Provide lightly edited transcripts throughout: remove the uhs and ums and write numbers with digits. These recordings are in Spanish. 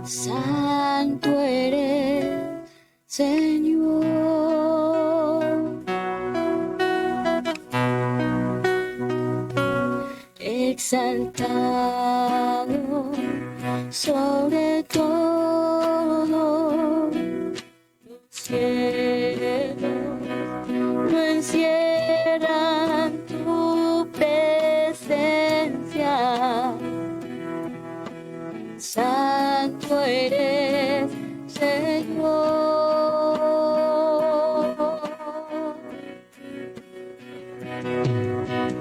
Santo eres, Señor. Exaltado sobre todo, los cielos no encierran tu presencia. Santo eres, Señor.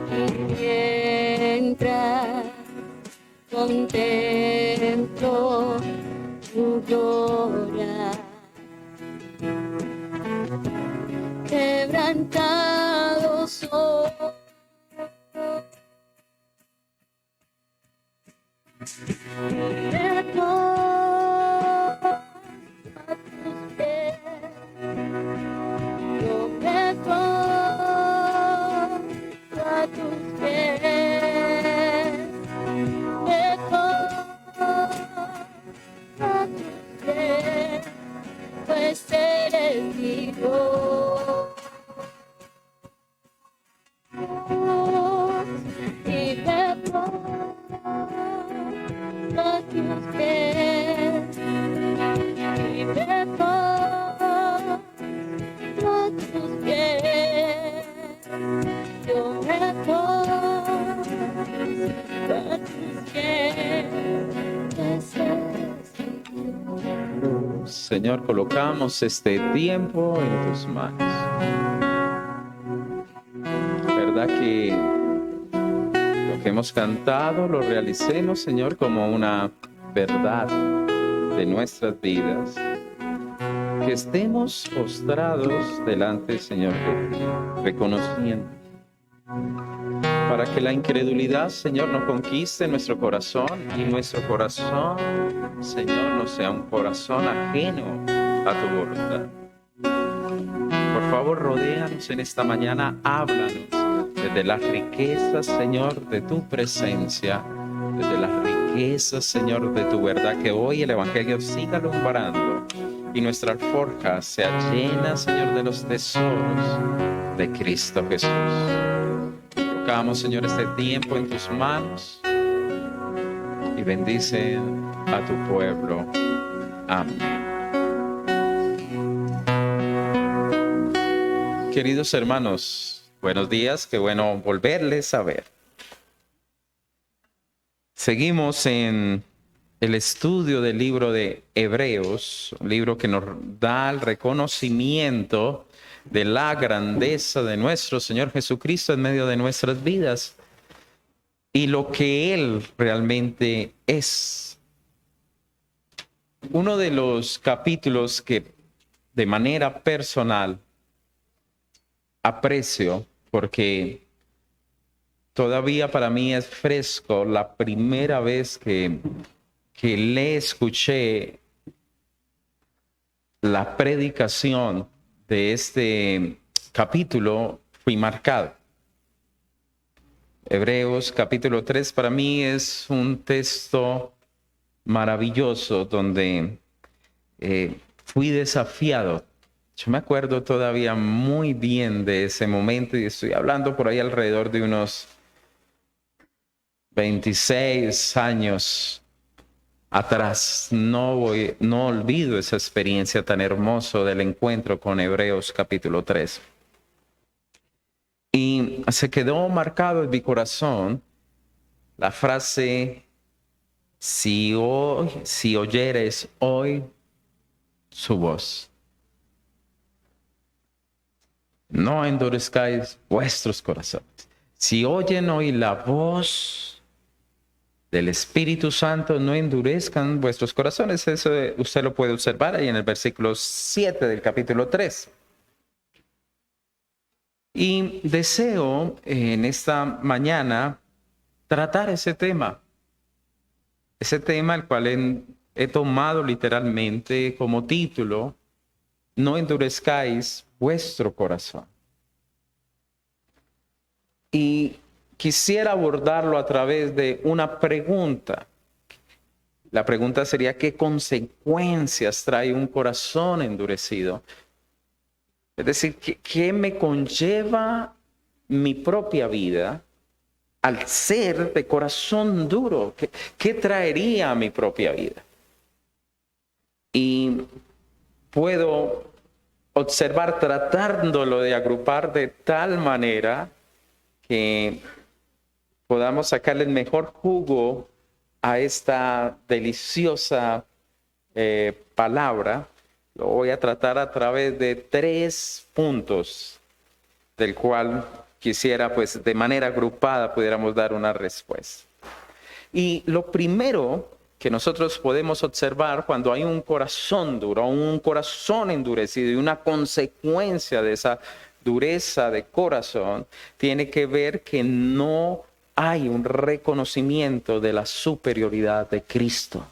Y mientras contemplo tu gloria, quebrantado soy. Me pongo a tus pies, yo me pongo a tus pies, me pongo a tus pies, pues eres mi Dios. Y me pongo a tus pies, y me pongo a tus pies, yo me pongo a tus pies, pues eres mi Dios. Señor, colocamos este tiempo en tus manos. ¿Verdad que lo que hemos cantado lo realicemos, Señor, como una verdad de nuestras vidas? Que estemos postrados delante, Señor, de ti, reconociendo, para que la incredulidad, Señor, no conquiste nuestro corazón y nuestro corazón, Señor, no sea un corazón ajeno a tu voluntad. Por favor, rodéanos en esta mañana, háblanos desde las riquezas, Señor, de tu presencia, desde las riquezas, Señor, de tu verdad, que hoy el Evangelio siga alumbrando y nuestra alforja sea llena, Señor, de los tesoros de Cristo Jesús. Colocamos, Señor, este tiempo en tus manos y bendice a tu pueblo. Amén. Queridos hermanos, buenos días, qué bueno volverles a ver. Seguimos en el estudio del libro de Hebreos, un libro que nos da el reconocimiento de la grandeza de nuestro Señor Jesucristo en medio de nuestras vidas y lo que Él realmente es. Uno de los capítulos que de manera personal aprecio, porque todavía para mí es fresco la primera vez que le escuché la predicación de este capítulo, fui marcado. Hebreos capítulo 3 para mí es un texto maravilloso donde fui desafiado. Yo me acuerdo todavía muy bien de ese momento y estoy hablando por ahí alrededor de unos 26 años atrás. No olvido esa experiencia tan hermosa del encuentro con Hebreos capítulo 3. Y se quedó marcado en mi corazón la frase, si oyeres hoy su voz, no endurezcáis vuestros corazones. Si oyen hoy la voz del Espíritu Santo, no endurezcan vuestros corazones. Eso usted lo puede observar ahí en el versículo 7 del capítulo 3. Y deseo en esta mañana tratar ese tema el cual he tomado literalmente como título, no endurezcáis vuestro corazón. Y quisiera abordarlo a través de una pregunta. La pregunta sería, ¿qué consecuencias trae un corazón endurecido? Es decir, ¿qué me conlleva mi propia vida al ser de corazón duro? ¿Qué traería a mi propia vida? Y puedo observar tratándolo de agrupar de tal manera que podamos sacarle el mejor jugo a esta deliciosa palabra. Lo voy a tratar a través de 3 puntos, del cual quisiera, pues, de manera agrupada pudiéramos dar una respuesta. Y lo primero que nosotros podemos observar cuando hay un corazón duro, un corazón endurecido y una consecuencia de esa dureza de corazón, tiene que ver que no hay un reconocimiento de la superioridad de Cristo.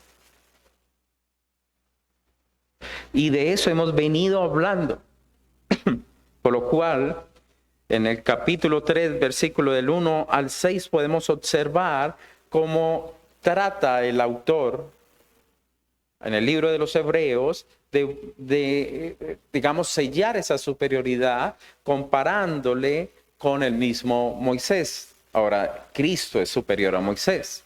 Y de eso hemos venido hablando. Por lo cual, en el capítulo 3, versículo del 1 al 6, podemos observar cómo trata el autor en el libro de los Hebreos digamos, sellar esa superioridad comparándole con el mismo Moisés. Ahora, Cristo es superior a Moisés.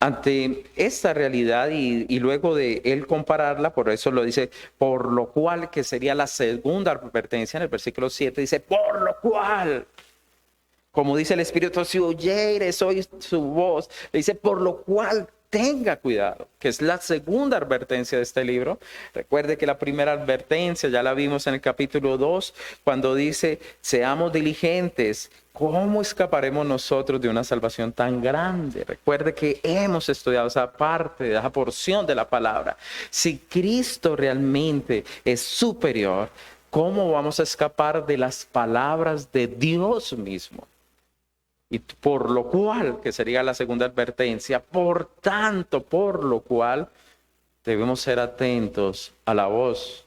Ante esta realidad y luego de él compararla, por eso lo dice, por lo cual, que sería la segunda advertencia en el versículo 7, dice, por lo cual, como dice el Espíritu, si oyeres hoy su voz, le dice, por lo cual tenga cuidado, que es la segunda advertencia de este libro. Recuerde que la primera advertencia ya la vimos en el capítulo 2, cuando dice, seamos diligentes. ¿Cómo escaparemos nosotros de una salvación tan grande? Recuerde que hemos estudiado esa parte, esa porción de la palabra. Si Cristo realmente es superior, ¿cómo vamos a escapar de las palabras de Dios mismo? Y por lo cual, que sería la segunda advertencia, por tanto, por lo cual debemos ser atentos a la voz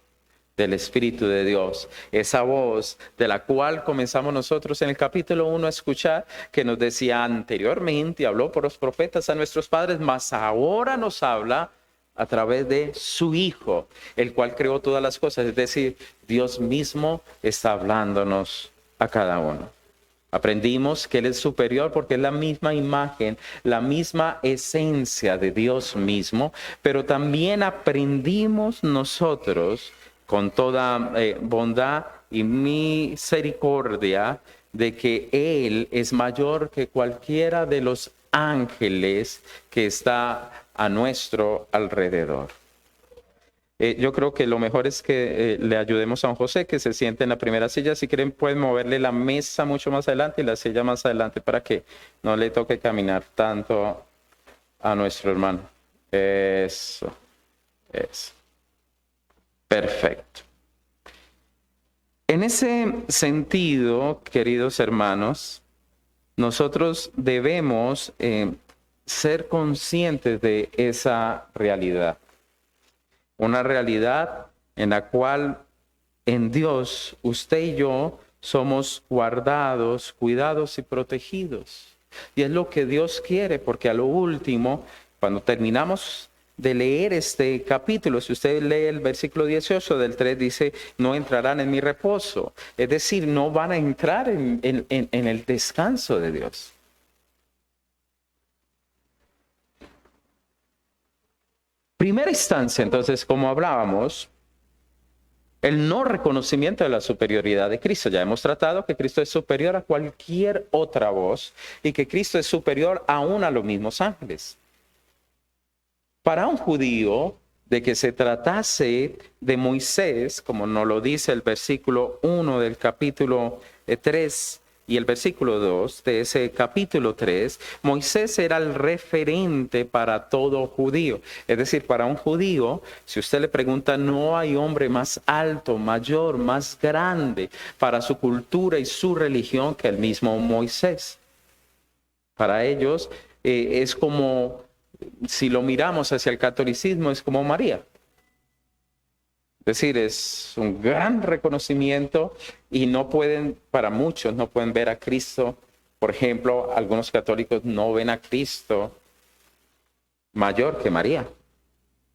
del Espíritu de Dios, esa voz de la cual comenzamos nosotros en el capítulo 1 a escuchar, que nos decía anteriormente, habló por los profetas a nuestros padres, mas ahora nos habla a través de su Hijo, el cual creó todas las cosas. Es decir, Dios mismo está hablándonos a cada uno. Aprendimos que Él es superior porque es la misma imagen, la misma esencia de Dios mismo, pero también aprendimos nosotros con toda bondad y misericordia de que Él es mayor que cualquiera de los ángeles que está a nuestro alrededor. Yo creo que lo mejor es que le ayudemos a don José, que se siente en la primera silla. Si quieren, pueden moverle la mesa mucho más adelante y la silla más adelante para que no le toque caminar tanto a nuestro hermano. Eso. Perfecto. En ese sentido, queridos hermanos, nosotros debemos ser conscientes de esa realidad. Una realidad en la cual en Dios usted y yo somos guardados, cuidados y protegidos. Y es lo que Dios quiere, porque a lo último, cuando terminamos de leer este capítulo, si usted lee el versículo 18 del 3, dice, no entrarán en mi reposo. Es decir, no van a entrar en el descanso de Dios. Primera instancia, entonces, como hablábamos, el no reconocimiento de la superioridad de Cristo. Ya hemos tratado que Cristo es superior a cualquier otra voz y que Cristo es superior aún a los mismos ángeles. Para un judío, de que se tratase de Moisés, como nos lo dice el versículo 1 del capítulo 3, y el versículo 2 de ese capítulo 3, Moisés era el referente para todo judío. Es decir, para un judío, si usted le pregunta, no hay hombre más alto, mayor, más grande para su cultura y su religión que el mismo Moisés. Para ellos es como, si lo miramos hacia el catolicismo, es como María. Es decir, es un gran reconocimiento y no pueden, para muchos, no pueden ver a Cristo. Por ejemplo, algunos católicos no ven a Cristo mayor que María.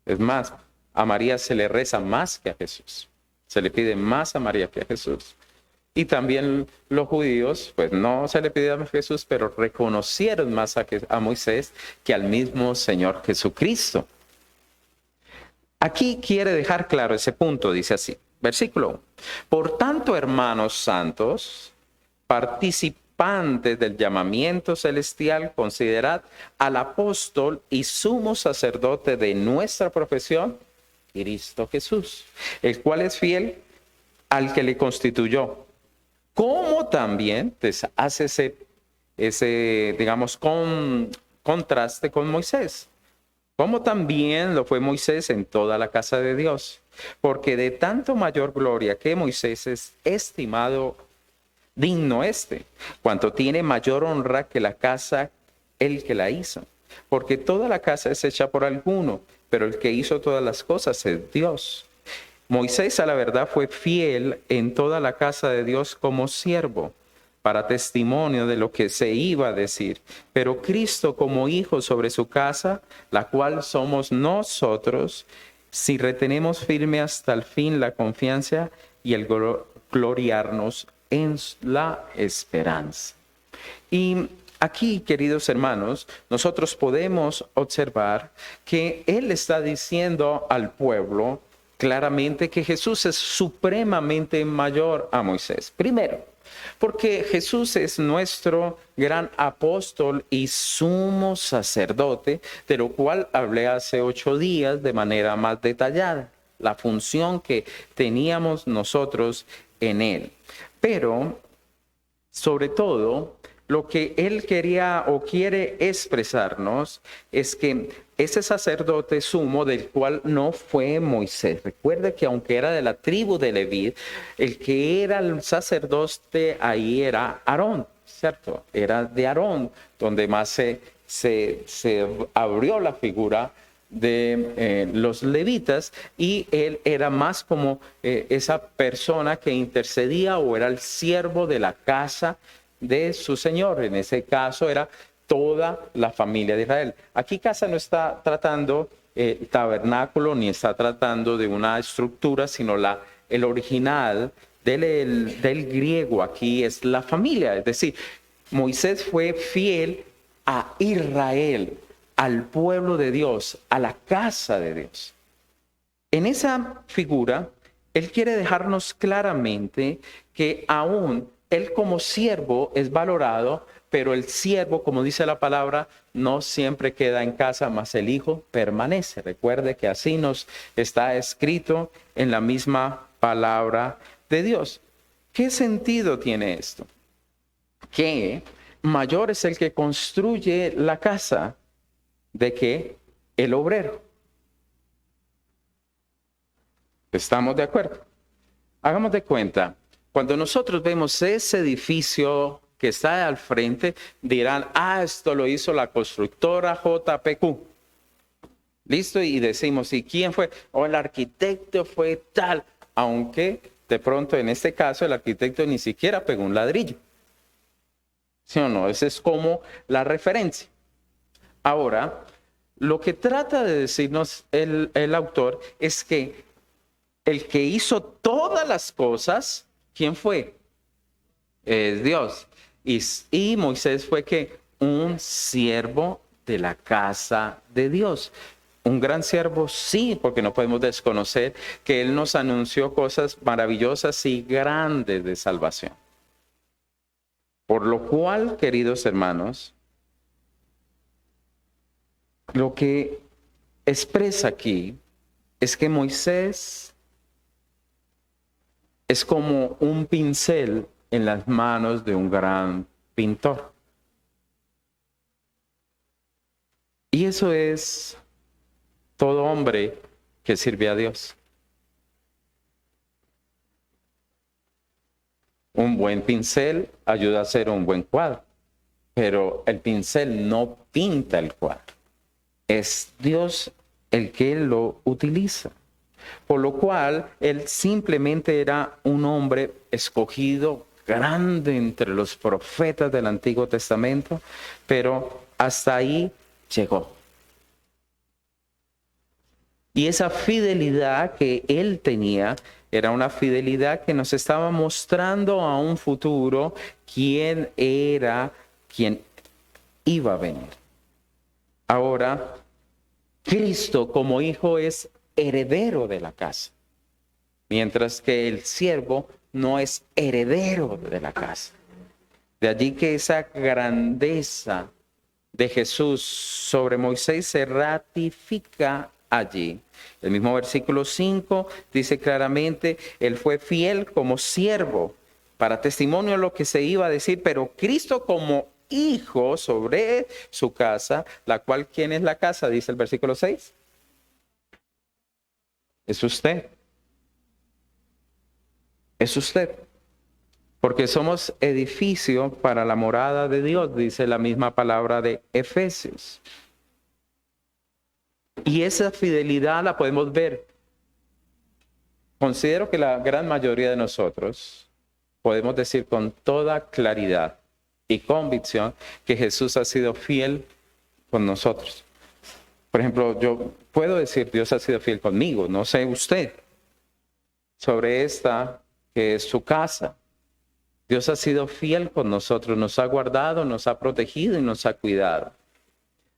Es más, a María se le reza más que a Jesús. Se le pide más a María que a Jesús. Y también los judíos, pues no se le pidió a Jesús, pero reconocieron más a Moisés que al mismo Señor Jesucristo. Aquí quiere dejar claro ese punto, dice así, versículo 1. Por tanto, hermanos santos, participantes del llamamiento celestial, considerad al apóstol y sumo sacerdote de nuestra profesión, Cristo Jesús, el cual es fiel al que le constituyó, como también hace ese digamos, contraste con Moisés, como también lo fue Moisés en toda la casa de Dios, porque de tanto mayor gloria que Moisés es estimado digno cuanto tiene mayor honra que la casa el que la hizo, porque toda la casa es hecha por alguno, pero el que hizo todas las cosas es Dios. Moisés, a la verdad, fue fiel en toda la casa de Dios como siervo, para testimonio de lo que se iba a decir. Pero Cristo como hijo sobre su casa, la cual somos nosotros, si retenemos firme hasta el fin la confianza y el gloriarnos en la esperanza. Y aquí, queridos hermanos, nosotros podemos observar que Él está diciendo al pueblo claramente que Jesús es supremamente mayor a Moisés. Primero, porque Jesús es nuestro gran apóstol y sumo sacerdote, de lo cual hablé hace 8 días de manera más detallada, la función que teníamos nosotros en Él. Pero, sobre todo, lo que Él quería o quiere expresarnos es que ese sacerdote sumo del cual no fue Moisés. Recuerde que aunque era de la tribu de Leví, el que era el sacerdote ahí era Aarón, ¿cierto? Era de Aarón, donde más se abrió la figura de los levitas, y él era más como esa persona que intercedía o era el siervo de la casa de su Señor. En ese caso era toda la familia de Israel. Aquí casa no está tratando tabernáculo ni está tratando de una estructura, sino el original del griego aquí es la familia. Es decir, Moisés fue fiel a Israel, al pueblo de Dios, a la casa de Dios. En esa figura, Él quiere dejarnos claramente que aún Él como siervo es valorado, pero el siervo, como dice la palabra, no siempre queda en casa, mas el hijo permanece. Recuerde que así nos está escrito en la misma palabra de Dios. ¿Qué sentido tiene esto? Que mayor es el que construye la casa de que el obrero. ¿Estamos de acuerdo? Hagamos de cuenta, cuando nosotros vemos ese edificio que está al frente, dirán, esto lo hizo la constructora JPQ. ¿Listo? Y decimos, ¿y quién fue? El arquitecto fue tal, aunque de pronto en este caso el arquitecto ni siquiera pegó un ladrillo. ¿Sí o no? Esa es como la referencia. Ahora, lo que trata de decirnos el autor es que el que hizo todas las cosas, ¿quién fue? Es Dios. Y Moisés fue que un siervo de la casa de Dios. Un gran siervo, sí, porque no podemos desconocer que Él nos anunció cosas maravillosas y grandes de salvación. Por lo cual, queridos hermanos, lo que expresa aquí es que Moisés es como un pincel en las manos de un gran pintor. Y eso es todo hombre que sirve a Dios. Un buen pincel ayuda a hacer un buen cuadro, pero el pincel no pinta el cuadro. Es Dios el que lo utiliza. Por lo cual, él simplemente era un hombre escogido, grande entre los profetas del Antiguo Testamento, pero hasta ahí llegó. Y esa fidelidad que él tenía era una fidelidad que nos estaba mostrando a un futuro quién era, quién iba a venir. Ahora, Cristo como hijo es heredero de la casa, mientras que el siervo no es heredero de la casa. De allí que esa grandeza de Jesús sobre Moisés se ratifica allí. El mismo versículo 5 dice claramente, él fue fiel como siervo para testimonio de lo que se iba a decir, pero Cristo como hijo sobre su casa, la cual, ¿quién es la casa? Dice el versículo 6. Es usted. Es usted. Porque somos edificio para la morada de Dios, dice la misma palabra de Efesios. Y esa fidelidad la podemos ver. Considero que la gran mayoría de nosotros podemos decir con toda claridad y convicción que Jesús ha sido fiel con nosotros. Por ejemplo, yo puedo decir Dios ha sido fiel conmigo, no sé usted, sobre esta que es su casa. Dios ha sido fiel con nosotros, nos ha guardado, nos ha protegido y nos ha cuidado.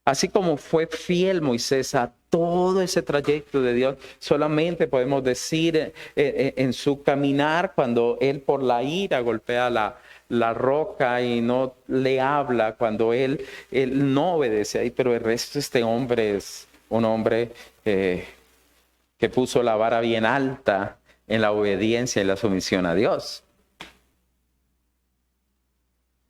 Así como fue fiel Moisés a todo ese trayecto de Dios, solamente podemos decir en su caminar, cuando él por la ira golpea la roca y no le habla, cuando él no obedece ahí, pero el resto de este hombre es un hombre que puso la vara bien alta en la obediencia y la sumisión a Dios.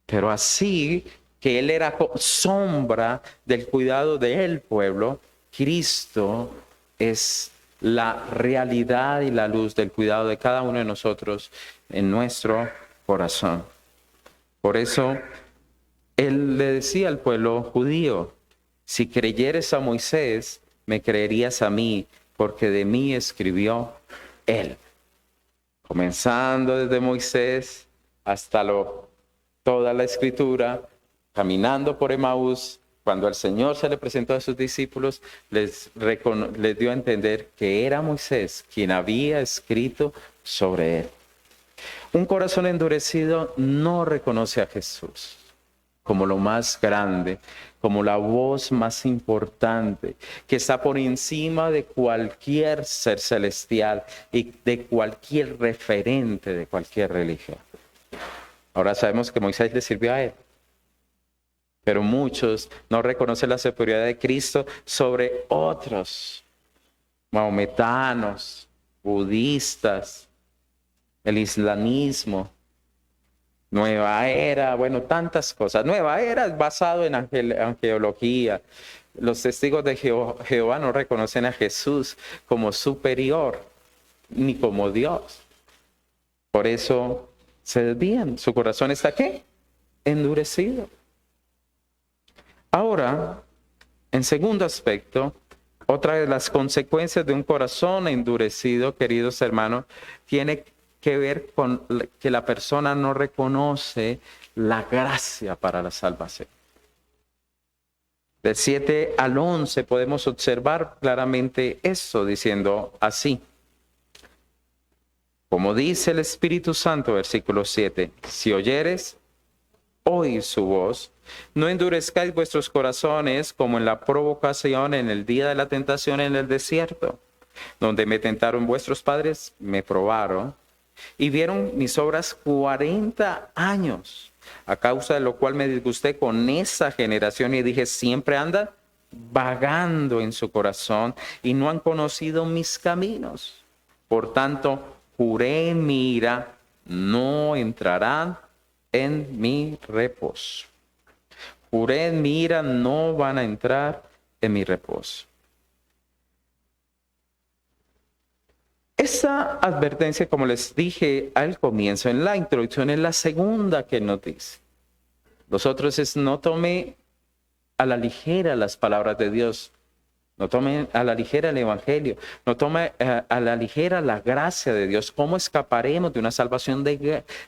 Pero así que él era sombra del cuidado del pueblo, Cristo es la realidad y la luz del cuidado de cada uno de nosotros en nuestro corazón. Por eso él le decía al pueblo judío, si creyeres a Moisés, me creerías a mí, porque de mí escribió él. Comenzando desde Moisés hasta toda la escritura, caminando por Emaús, cuando el Señor se le presentó a sus discípulos, les dio a entender que era Moisés quien había escrito sobre él. Un corazón endurecido no reconoce a Jesús como lo más grande, como la voz más importante, que está por encima de cualquier ser celestial y de cualquier referente de cualquier religión. Ahora sabemos que Moisés le sirvió a él, pero muchos no reconocen la superioridad de Cristo sobre otros, maometanos, budistas, el islamismo, nueva era, bueno, tantas cosas. Nueva era es basado en angeología. Los testigos de Jehová no reconocen a Jesús como superior ni como Dios. Por eso se desvían. Su corazón está ¿qué? Endurecido. Ahora, en segundo aspecto, otra de las consecuencias de un corazón endurecido, queridos hermanos, tiene que ver con que la persona no reconoce la gracia para la salvación. Del 7 al 11 podemos observar claramente esto, diciendo así. Como dice el Espíritu Santo, versículo 7, si oyeres, oíd su voz, no endurezcáis vuestros corazones como en la provocación en el día de la tentación en el desierto, donde me tentaron vuestros padres, me probaron, y vieron mis obras 40 años, a causa de lo cual me disgusté con esa generación y dije, siempre anda vagando en su corazón y no han conocido mis caminos. Por tanto, juré en mi ira, no entrarán en mi reposo. Juré en mi ira, no van a entrar en mi reposo. Esa advertencia, como les dije al comienzo, en la introducción, es la segunda que nos dice. Los otros es no tome a la ligera las palabras de Dios. No tome a la ligera el Evangelio, no tome a la ligera la gracia de Dios. ¿Cómo escaparemos de una salvación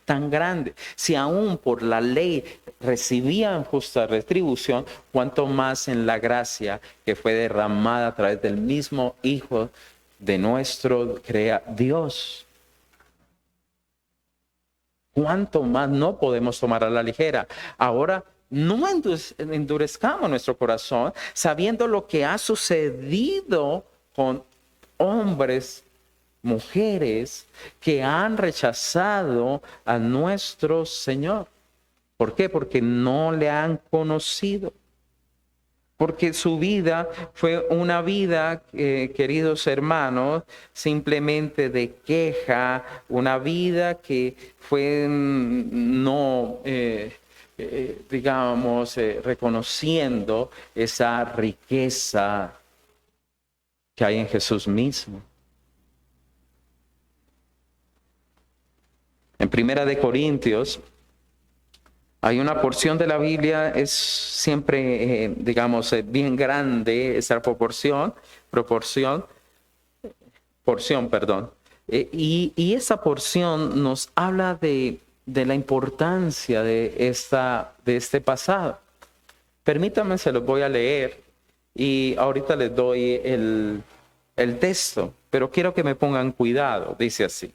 tan grande? Si aún por la ley recibían justa retribución, cuánto más en la gracia que fue derramada a través del mismo Hijo de nuestro Dios. ¿Cuánto más no podemos tomar a la ligera? Ahora, no endurezcamos nuestro corazón sabiendo lo que ha sucedido con hombres, mujeres que han rechazado a nuestro Señor. ¿Por qué? Porque no le han conocido. Porque su vida fue una vida, queridos hermanos, simplemente de queja, una vida que fue no, reconociendo esa riqueza que hay en Jesús mismo. En Primera de Corintios, hay una porción de la Biblia, es siempre, bien grande esa porción, y esa porción nos habla de la importancia de este pasado. Permítanme, se los voy a leer y ahorita les doy el texto, pero quiero que me pongan cuidado. Dice así: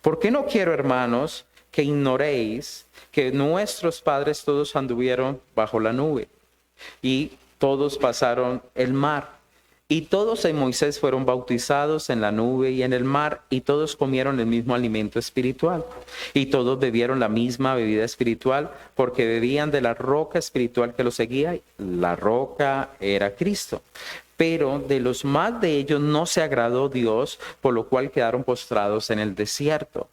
porque no quiero, hermanos, que ignoréis que nuestros padres todos anduvieron bajo la nube y todos pasaron el mar. Y todos en Moisés fueron bautizados en la nube y en el mar, y todos comieron el mismo alimento espiritual. Y todos bebieron la misma bebida espiritual, porque bebían de la roca espiritual que los seguía. La roca era Cristo. Pero de los más de ellos no se agradó Dios, por lo cual quedaron postrados en el desierto.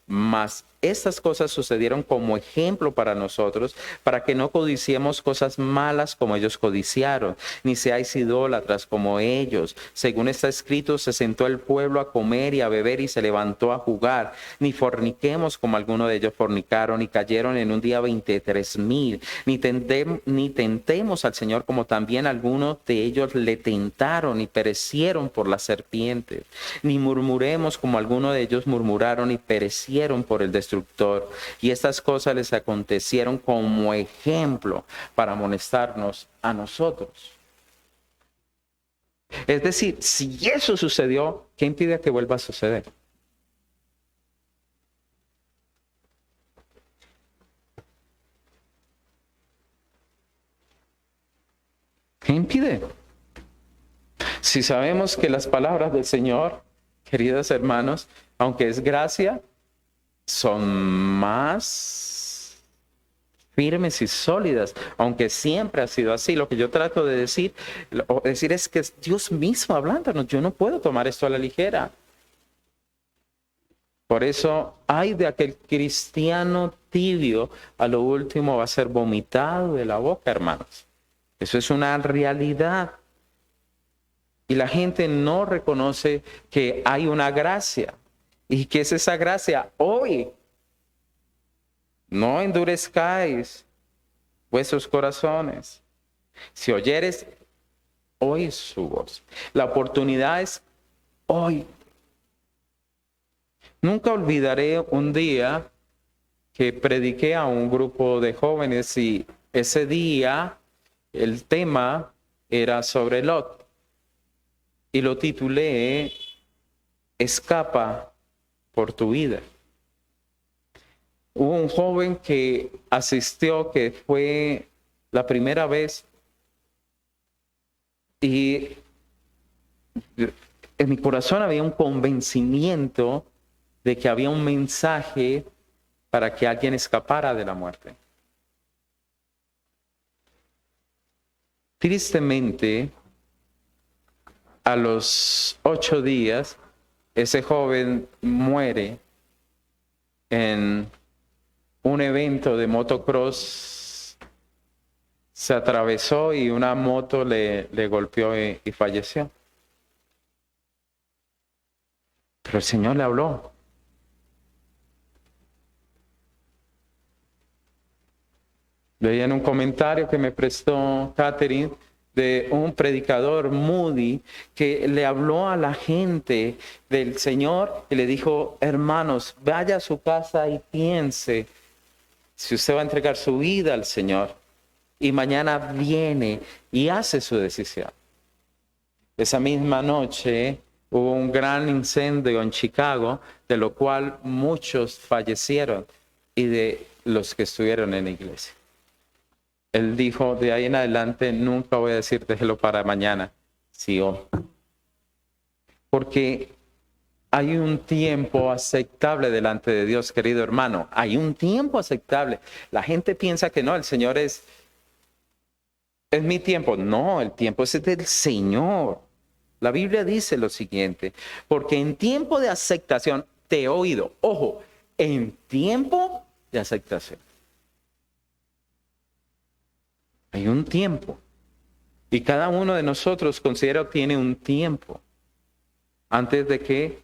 Mas estas cosas sucedieron como ejemplo para nosotros, para que no codiciemos cosas malas como ellos codiciaron, ni seáis idólatras como ellos. Según está escrito, se sentó el pueblo a comer y a beber y se levantó a jugar. Ni forniquemos como algunos de ellos fornicaron y cayeron en un día 23,000. Ni tentemos al Señor como también algunos de ellos le tentaron y perecieron por las serpientes. Ni murmuremos como algunos de ellos murmuraron y perecieron por el destructor. Y estas cosas les acontecieron como ejemplo para amonestarnos a nosotros. Es decir, si eso sucedió, ¿qué impide que vuelva a suceder? ¿Qué impide? Si sabemos que las palabras del Señor, queridos hermanos, aunque es gracia, son más firmes y sólidas, aunque siempre ha sido así. Lo que yo trato de decir es que es Dios mismo hablándonos. Yo no puedo tomar esto a la ligera. Por eso, ay de aquel cristiano tibio, a lo último va a ser vomitado de la boca, hermanos. Eso es una realidad. Y la gente no reconoce que hay una gracia. ¿Y qué es esa gracia? Hoy, no endurezcáis vuestros corazones. Si oyeres, oí su voz. La oportunidad es hoy. Nunca olvidaré un día que prediqué a un grupo de jóvenes y ese día el tema era sobre Lot. Y lo titulé Escapa por tu vida. Hubo un joven que asistió, que fue la primera vez, y en mi corazón había un convencimiento de que había un mensaje para que alguien escapara de la muerte. Tristemente, a los 8 días, ese joven muere en un evento de motocross. Se atravesó y una moto le golpeó y falleció. Pero el Señor le habló. Leí en un comentario que me prestó Catherine de un predicador, Moody, que le habló a la gente del Señor y le dijo: hermanos, vaya a su casa y piense si usted va a entregar su vida al Señor, y mañana viene y hace su decisión. Esa misma noche hubo un gran incendio en Chicago, de lo cual muchos fallecieron, y de los que estuvieron en la iglesia. Él dijo: de ahí en adelante nunca voy a decir déjelo para mañana, sí hoy. Porque hay un tiempo aceptable delante de Dios, querido hermano. Hay un tiempo aceptable. La gente piensa que no, el Señor es mi tiempo. No, el tiempo es del Señor. La Biblia dice lo siguiente: porque en tiempo de aceptación te he oído. Ojo, en tiempo de aceptación. Hay un tiempo. Y cada uno de nosotros, considero, tiene un tiempo antes de que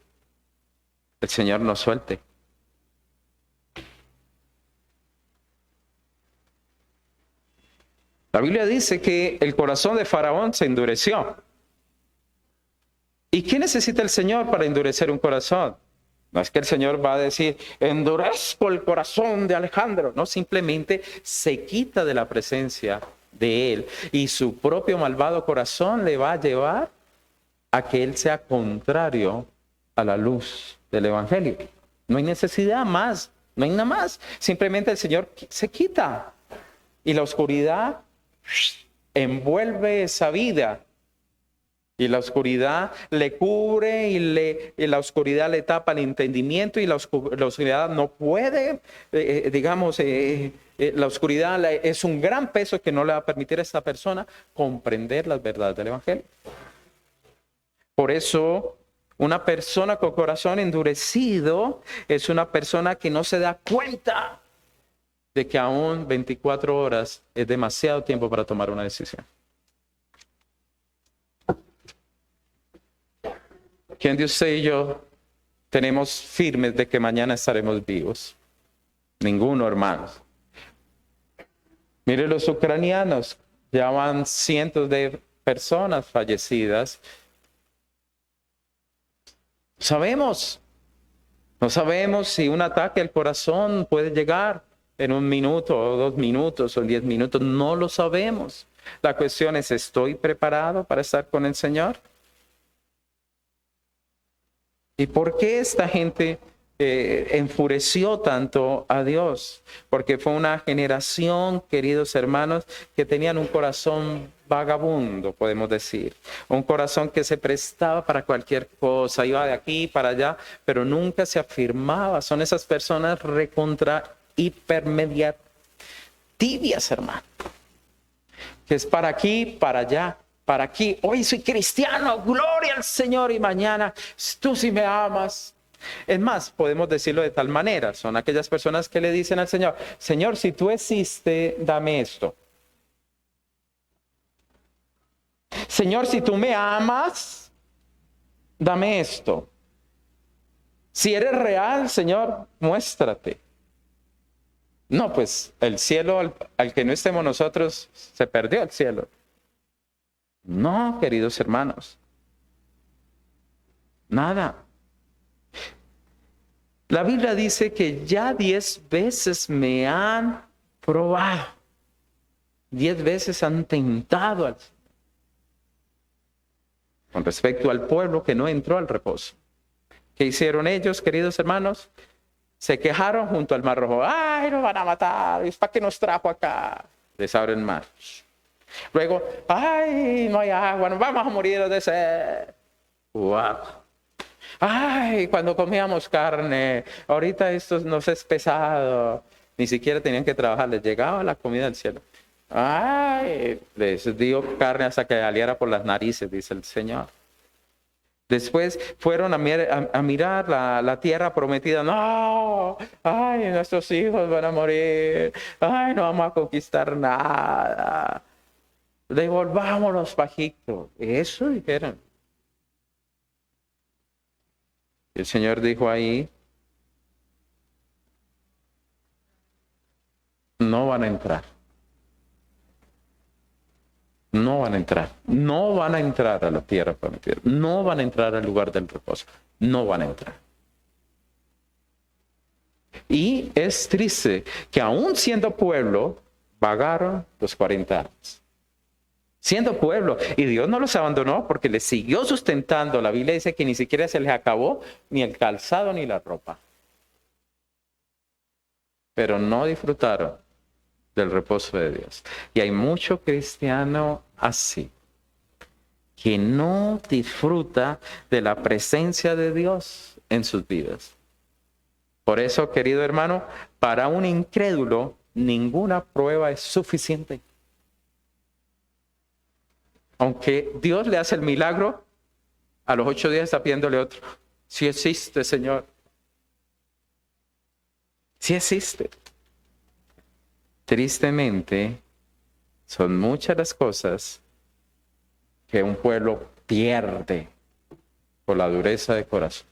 el Señor nos suelte. La Biblia dice que el corazón de Faraón se endureció. ¿Y qué necesita el Señor para endurecer un corazón? No es que el Señor va a decir: endurezco el corazón de Alejandro. No, simplemente se quita de la presencia de él, y su propio malvado corazón le va a llevar a que él sea contrario a la luz del Evangelio. No hay necesidad más, no hay nada más. Simplemente el Señor se quita y la oscuridad envuelve esa vida. Y la oscuridad le cubre y la oscuridad le tapa el entendimiento, y la oscuridad no puede, la oscuridad es un gran peso que no le va a permitir a esta persona comprender las verdades del Evangelio. Por eso, una persona con corazón endurecido es una persona que no se da cuenta de que aún 24 horas es demasiado tiempo para tomar una decisión. ¿Quién de usted y yo tenemos firmes de que mañana estaremos vivos? Ninguno, hermanos. Mire, los ucranianos, ya van cientos de personas fallecidas. No sabemos si un ataque al corazón puede llegar en 1 minuto, o 2 minutos, o 10 minutos. No lo sabemos. La cuestión es: ¿estoy preparado para estar con el Señor? ¿Y por qué esta gente enfureció tanto a Dios? Porque fue una generación, queridos hermanos, que tenían un corazón vagabundo, podemos decir. Un corazón que se prestaba para cualquier cosa, iba de aquí para allá, pero nunca se afirmaba. Son esas personas recontra hipermedia tibias, hermano. Que es para aquí, para allá. Para aquí, hoy soy cristiano, gloria al Señor, y mañana tú sí me amas. Es más, podemos decirlo de tal manera: son aquellas personas que le dicen al Señor: Señor, si tú existes, dame esto. Señor, si tú me amas, dame esto. Si eres real, Señor, muéstrate. No, pues el cielo, al que no estemos nosotros, se perdió el cielo. No, queridos hermanos, nada. La Biblia dice que ya 10 veces me han probado. 10 veces han tentado al Señor. Con respecto al pueblo que no entró al reposo. ¿Qué hicieron ellos, queridos hermanos? Se quejaron junto al Mar Rojo. ¡Ay, nos van a matar! ¿Para qué nos trajo acá? Les abren mar. Luego, ¡ay, no hay agua! ¡Nos vamos a morir de sed! ¡Wow! ¡Ay, cuando comíamos carne! Ahorita esto nos es pesado. Ni siquiera tenían que trabajar, les llegaba la comida del cielo. ¡Ay! Les dio carne hasta que saliera por las narices, dice el Señor. Después fueron a mirar la tierra prometida. ¡No! ¡Ay, nuestros hijos van a morir! ¡Ay, no vamos a conquistar nada! Devolvámonos para Egipto. Eso dijeron. El Señor dijo ahí: no van a entrar. no van a entrar. No van a entrar a la tierra prometida. No van a entrar al lugar del reposo. No van a entrar. Y es triste que aún siendo pueblo, vagaron los 40 años. Siendo pueblo. Y Dios no los abandonó porque les siguió sustentando. La Biblia dice que ni siquiera se les acabó ni el calzado ni la ropa. Pero no disfrutaron del reposo de Dios. Y hay mucho cristiano así, que no disfruta de la presencia de Dios en sus vidas. Por eso, querido hermano, para un incrédulo, ninguna prueba es suficiente. Aunque Dios le hace el milagro, a los 8 días está pidiéndole otro. Sí existe, Señor. Sí existe. Tristemente, son muchas las cosas que un pueblo pierde por la dureza de corazón,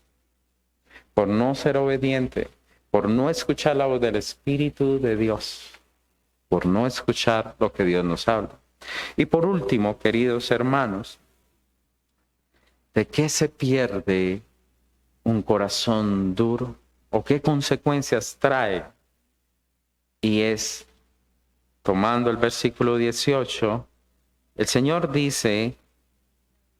por no ser obediente, por no escuchar la voz del Espíritu de Dios, por no escuchar lo que Dios nos habla. Y por último, queridos hermanos, ¿de qué se pierde un corazón duro? ¿O qué consecuencias trae? Y es, tomando el versículo 18, el Señor dice,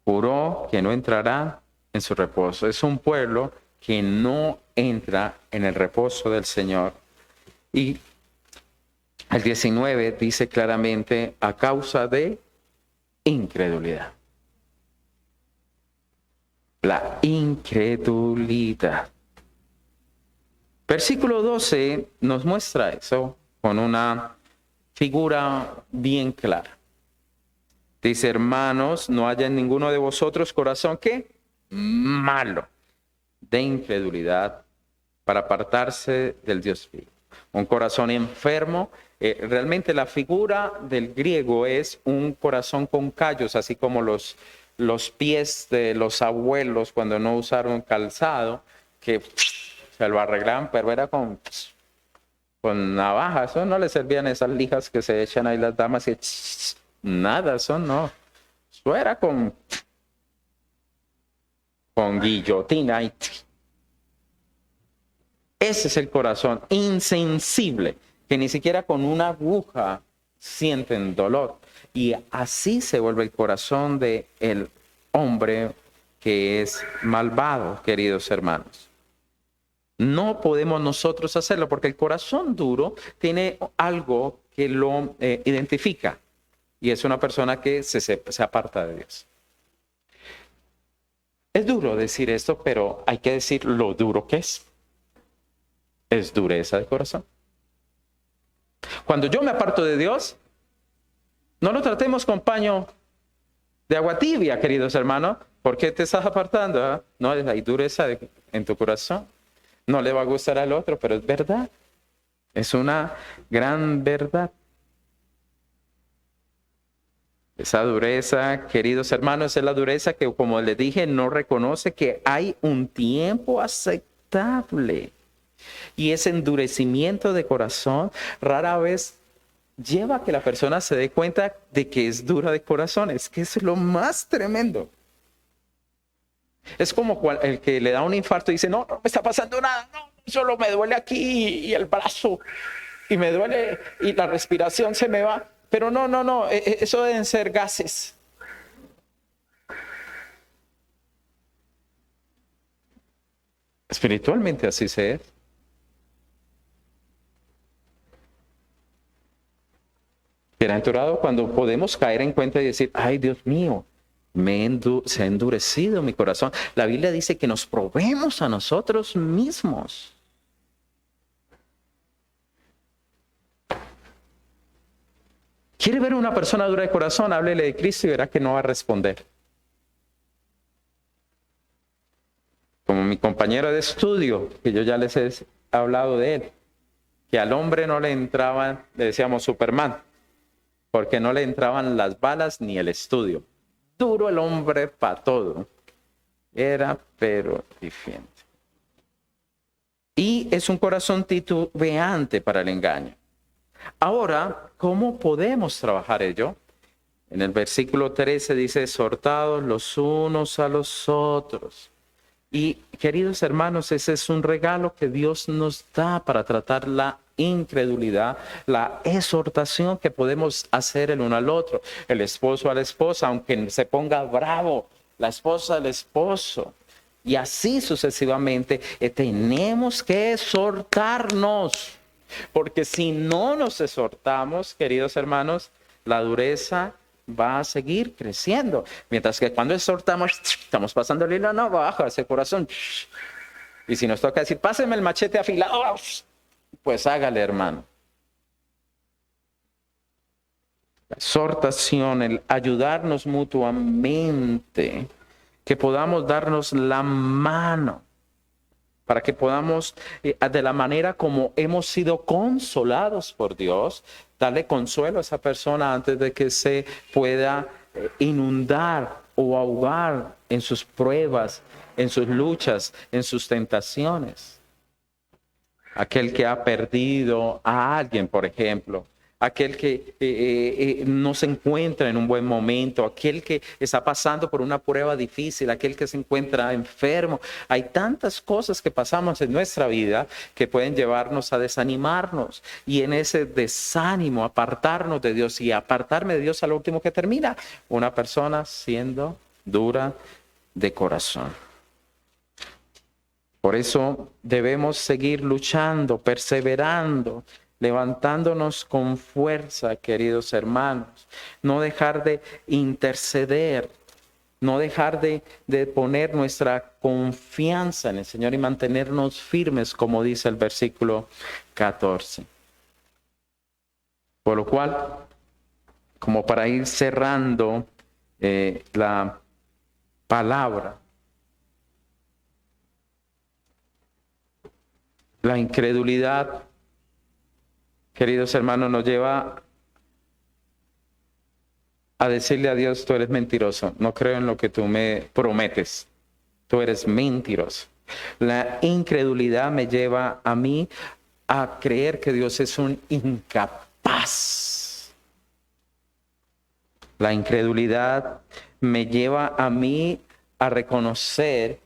juró que no entrará en su reposo. Es un pueblo que no entra en el reposo del Señor. Y el 19 dice claramente, a causa de incredulidad. La incredulidad. Versículo 12 nos muestra eso con una figura bien clara. Dice, hermanos, no haya en ninguno de vosotros corazón que malo de incredulidad para apartarse del Dios vivo. Un corazón enfermo. Realmente la figura del griego es un corazón con callos, así como los pies de los abuelos cuando no usaron calzado, que se lo arreglaban, pero era con navajas. Eso no le servían esas lijas que se echan ahí las damas y nada, eso no. Eso era con guillotina. Ese es el corazón insensible, que ni siquiera con una aguja sienten dolor. Y así se vuelve el corazón del hombre que es malvado, queridos hermanos. No podemos nosotros hacerlo porque el corazón duro tiene algo que lo identifica. Y es una persona que se aparta de Dios. Es duro decir esto, pero hay que decir lo duro que es. Es dureza de corazón. Cuando yo me aparto de Dios, no lo tratemos con paño de agua tibia, queridos hermanos. ¿Por qué te estás apartando? ¿Eh? No, hay dureza en tu corazón. No le va a gustar al otro, pero es verdad. Es una gran verdad. Esa dureza, queridos hermanos, es la dureza que, como les dije, no reconoce que hay un tiempo aceptable. Y ese endurecimiento de corazón rara vez lleva a que la persona se dé cuenta de que es dura de corazón. Es que es lo más tremendo. Es como el que le da un infarto y dice, no me está pasando nada, no, solo me duele aquí y el brazo, y me duele y la respiración se me va. Pero no, eso deben ser gases. Espiritualmente así se es. Bienaventurado cuando podemos caer en cuenta y decir, ay Dios mío, se ha endurecido mi corazón. La Biblia dice que nos probemos a nosotros mismos. ¿Quiere ver una persona dura de corazón? Háblele de Cristo y verá que no va a responder. Como mi compañero de estudio, que yo ya les he hablado de él, que al hombre no le entraban, le decíamos Superman, porque no le entraban las balas ni el estudio. Duro el hombre para todo. Era pero difiente. Y es un corazón titubeante para el engaño. Ahora, ¿cómo podemos trabajar ello? En el versículo 13 dice, exhortados los unos a los otros. Y queridos hermanos, ese es un regalo que Dios nos da para tratar la incredulidad, la exhortación que podemos hacer el uno al otro, el esposo a la esposa, aunque se ponga bravo, la esposa al esposo, y así sucesivamente. Tenemos que exhortarnos, porque si no nos exhortamos, queridos hermanos, la dureza va a seguir creciendo. Mientras que cuando exhortamos, estamos pasando el hilo navaja a ese corazón. Y si nos toca decir, páseme el machete afilado, pues hágale, hermano. La exhortación, el ayudarnos mutuamente, que podamos darnos la mano, para que podamos, de la manera como hemos sido consolados por Dios, darle consuelo a esa persona antes de que se pueda inundar o ahogar en sus pruebas, en sus luchas, en sus tentaciones. Aquel que ha perdido a alguien, por ejemplo, aquel que no se encuentra en un buen momento, aquel que está pasando por una prueba difícil, aquel que se encuentra enfermo. Hay tantas cosas que pasamos en nuestra vida que pueden llevarnos a desanimarnos, y en ese desánimo apartarnos de Dios, y apartarme de Dios a lo último que termina una persona siendo dura de corazón. Por eso debemos seguir luchando, perseverando, levantándonos con fuerza, queridos hermanos. No dejar de interceder, no dejar de poner nuestra confianza en el Señor y mantenernos firmes, como dice el versículo 14. Por lo cual, como para ir cerrando la palabra, la incredulidad, queridos hermanos, nos lleva a decirle a Dios, tú eres mentiroso, no creo en lo que tú me prometes, tú eres mentiroso. La incredulidad me lleva a mí a creer que Dios es un incapaz. La incredulidad me lleva a mí a reconocer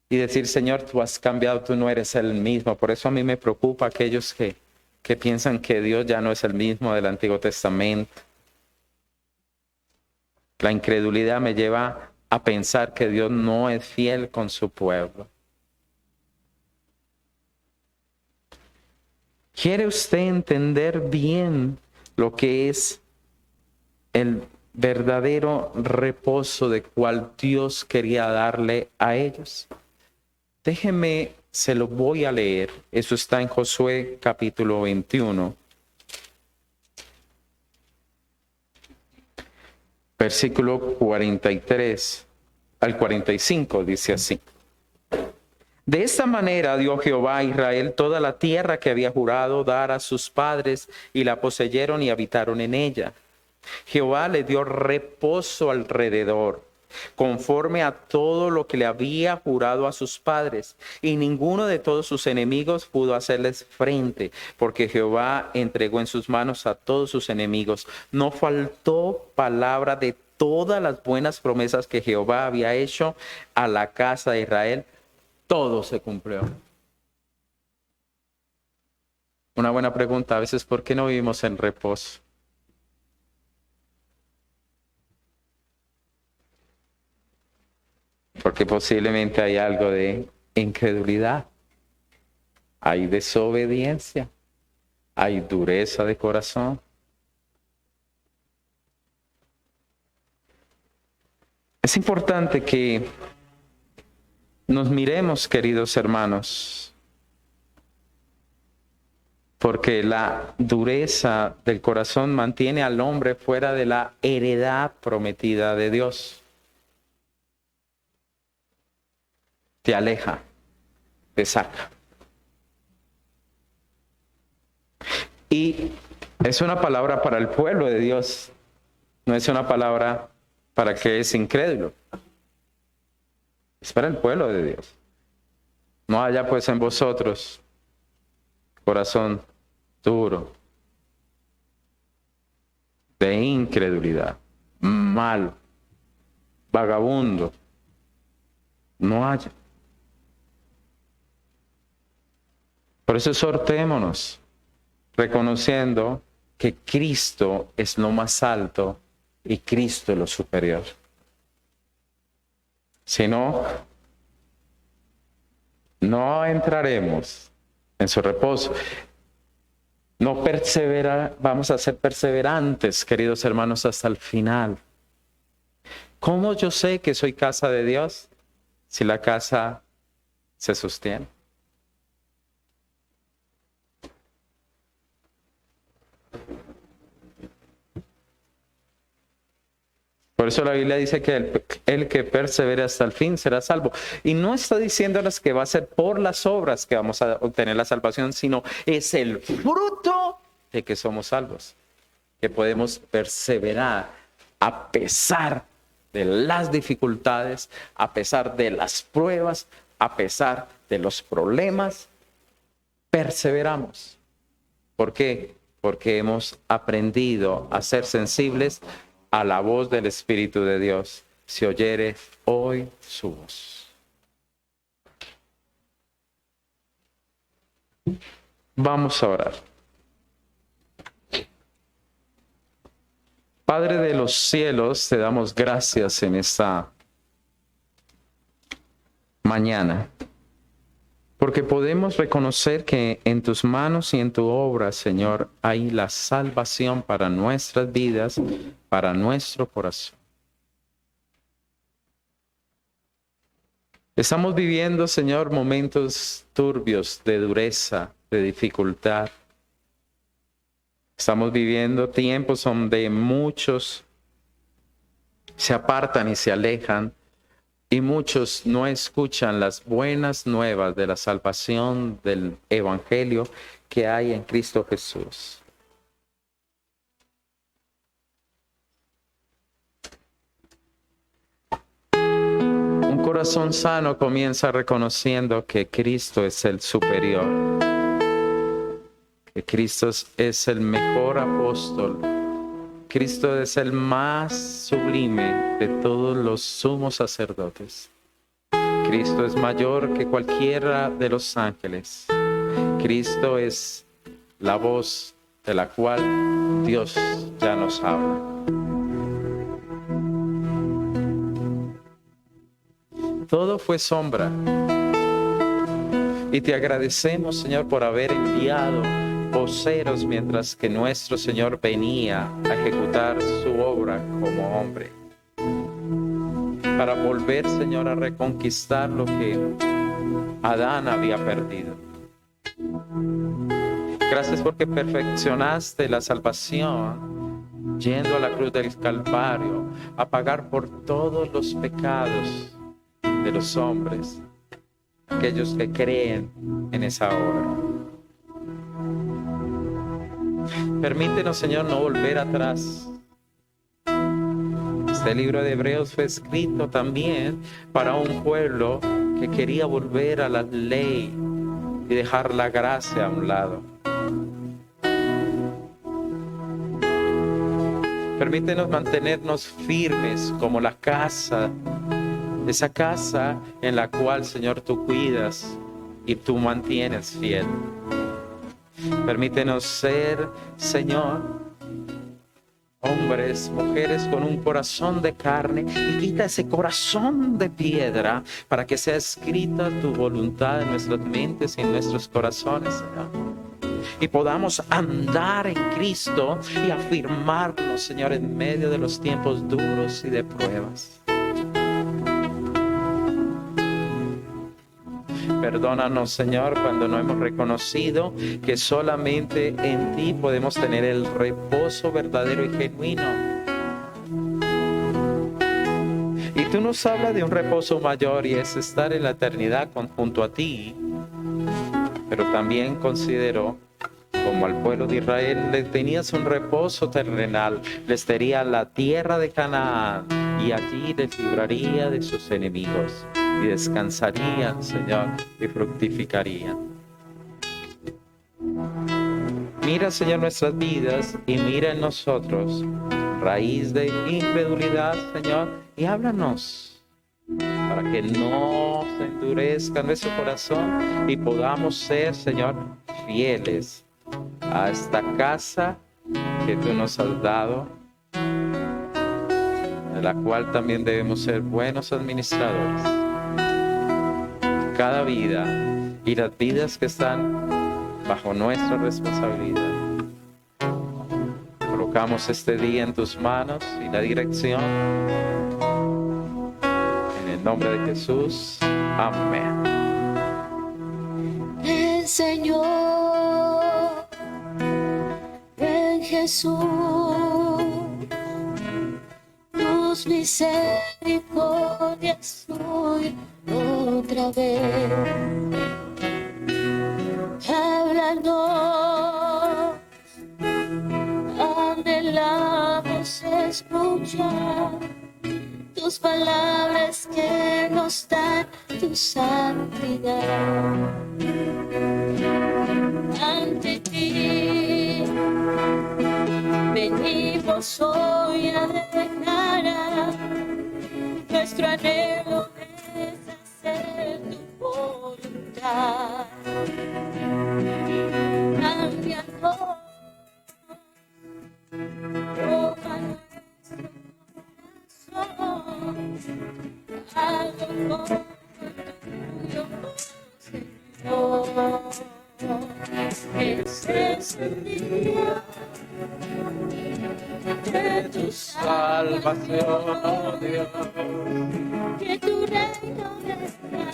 y decir, Señor, tú has cambiado, tú no eres el mismo. Por eso a mí me preocupa aquellos que piensan que Dios ya no es el mismo del Antiguo Testamento. La incredulidad me lleva a pensar que Dios no es fiel con su pueblo. ¿Quiere usted entender bien lo que es el verdadero reposo de cual Dios quería darle a ellos? Déjeme, se lo voy a leer. Eso está en Josué capítulo 21. Versículo 43 al 45, dice así. De esta manera dio Jehová a Israel toda la tierra que había jurado dar a sus padres, y la poseyeron y habitaron en ella. Jehová le dio reposo alrededor, conforme a todo lo que le había jurado a sus padres, y ninguno de todos sus enemigos pudo hacerles frente, porque Jehová entregó en sus manos a todos sus enemigos. No faltó palabra de todas las buenas promesas que Jehová había hecho a la casa de Israel. Todo se cumplió. Una buena pregunta a veces, ¿por qué no vivimos en reposo? Porque posiblemente hay algo de incredulidad, hay desobediencia, hay dureza de corazón. Es importante que nos miremos, queridos hermanos, porque la dureza del corazón mantiene al hombre fuera de la heredad prometida de Dios. Te aleja, te saca. Y es una palabra para el pueblo de Dios, no es una palabra para que es incrédulo. Es para el pueblo de Dios. No haya pues en vosotros corazón duro de incredulidad. malo, vagabundo, no haya. Por eso exhortémonos, reconociendo que Cristo es lo más alto y Cristo es lo superior. Si no, no entraremos en su reposo. No vamos a ser perseverantes, queridos hermanos, hasta el final. ¿Cómo yo sé que soy casa de Dios? Si la casa se sostiene. Por eso la Biblia dice que el que persevere hasta el fin será salvo. Y no está diciéndonos que va a ser por las obras que vamos a obtener la salvación, sino es el fruto de que somos salvos. Que podemos perseverar a pesar de las dificultades, a pesar de las pruebas, a pesar de los problemas. Perseveramos. ¿Por qué? Porque hemos aprendido a ser sensibles a la voz del Espíritu de Dios. Si oyere hoy su voz. Vamos a orar. Padre de los cielos, te damos gracias en esta mañana, porque podemos reconocer que en tus manos y en tu obra, Señor, hay la salvación para nuestras vidas, para nuestro corazón. Estamos viviendo, Señor, momentos turbios de dureza, de dificultad. Estamos viviendo tiempos donde muchos se apartan y se alejan, y muchos no escuchan las buenas nuevas de la salvación del Evangelio que hay en Cristo Jesús. Un corazón sano comienza reconociendo que Cristo es el superior, que Cristo es el mejor apóstol. Cristo es el más sublime de todos los sumos sacerdotes. Cristo es mayor que cualquiera de los ángeles. Cristo es la voz de la cual Dios ya nos habla. Todo fue sombra. Y te agradecemos, Señor, por haber enviado voceros mientras que nuestro Señor venía a ejecutar su obra como hombre, para volver, Señor, a reconquistar lo que Adán había perdido. Gracias porque perfeccionaste la salvación yendo a la cruz del Calvario a pagar por todos los pecados de los hombres, aquellos que creen en esa obra. Permítenos, Señor, no volver atrás. Este libro de Hebreos fue escrito también para un pueblo que quería volver a la ley y dejar la gracia a un lado. Permítenos mantenernos firmes como la casa, esa casa en la cual, Señor, tú cuidas y tú mantienes fiel. Permítenos ser, Señor, hombres, mujeres con un corazón de carne, y quita ese corazón de piedra para que sea escrita tu voluntad en nuestras mentes y en nuestros corazones, Señor. Y podamos andar en Cristo y afirmarnos, Señor, en medio de los tiempos duros y de pruebas. Perdónanos, Señor, cuando no hemos reconocido que solamente en ti podemos tener el reposo verdadero y genuino. Y tú nos hablas de un reposo mayor, y es estar en la eternidad junto a ti. Pero también considero, como al pueblo de Israel, le tenías un reposo terrenal. Les daría la tierra de Canaán, y allí les libraría de sus enemigos. Y descansarían, Señor, y fructificarían. Mira, Señor, nuestras vidas y mira en nosotros raíz de incredulidad, Señor, y háblanos para que no se endurezca nuestro corazón y podamos ser, Señor, fieles a esta casa que tú nos has dado, de la cual también debemos ser buenos administradores. Cada vida y las vidas que están bajo nuestra responsabilidad. Colocamos este día en tus manos y la dirección. En el nombre de Jesús. Amén. El Señor, en Jesús, tus misericordias hoy otra vez. Háblanos, anhelamos escuchar tus palabras que nos dan tu santidad. Ante ti venimos hoy a declarar nuestro anhelo es hacer tu voluntad. Cámbianos, toma nuestro corazón, hazlo con tuyo, Señor. Este es el día de tu Salvación, oh Dios. que tu reino vendrá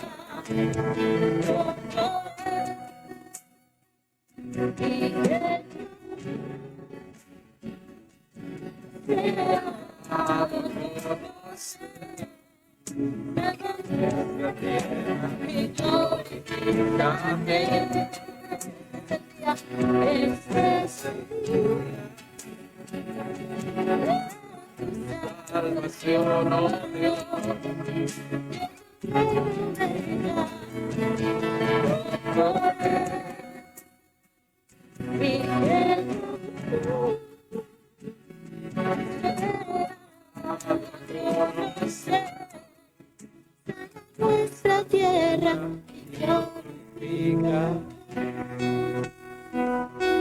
con poder y que tu sea y glorificante. Este es el día Salvación, oh Dios. Nuestra tierra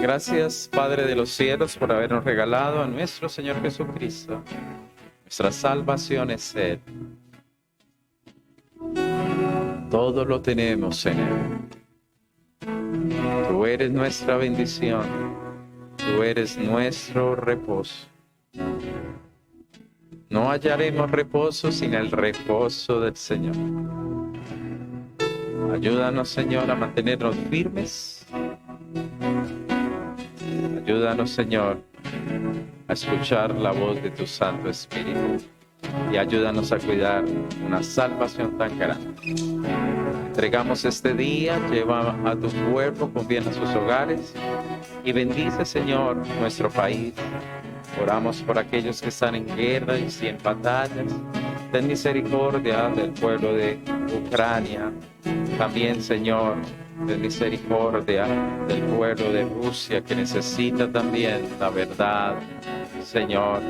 Gracias, Padre de los cielos, por habernos regalado a nuestro Señor Jesucristo. Nuestra salvación es Él. Todo lo tenemos en Él. Tú eres nuestra bendición. Tú eres nuestro reposo. No hallaremos reposo sin el reposo del Señor. Ayúdanos, Señor, a mantenernos firmes. Ayúdanos, Señor, a escuchar la voz de tu Santo Espíritu. Y ayúdanos a cuidar una salvación tan grande. Entregamos este día, lleva a tu pueblo con bien a sus hogares y bendice, Señor, nuestro país. Oramos por aquellos que están en guerra y en batallas. Ten misericordia del pueblo de Ucrania. También, Señor, ten misericordia del pueblo de Rusia que necesita también la verdad. Señor,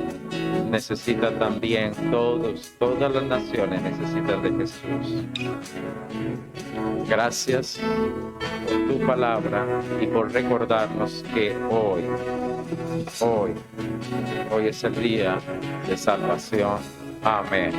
necesita también todas las naciones necesitan de Jesús. Gracias por tu palabra y por recordarnos que hoy es el día de salvación. Amén.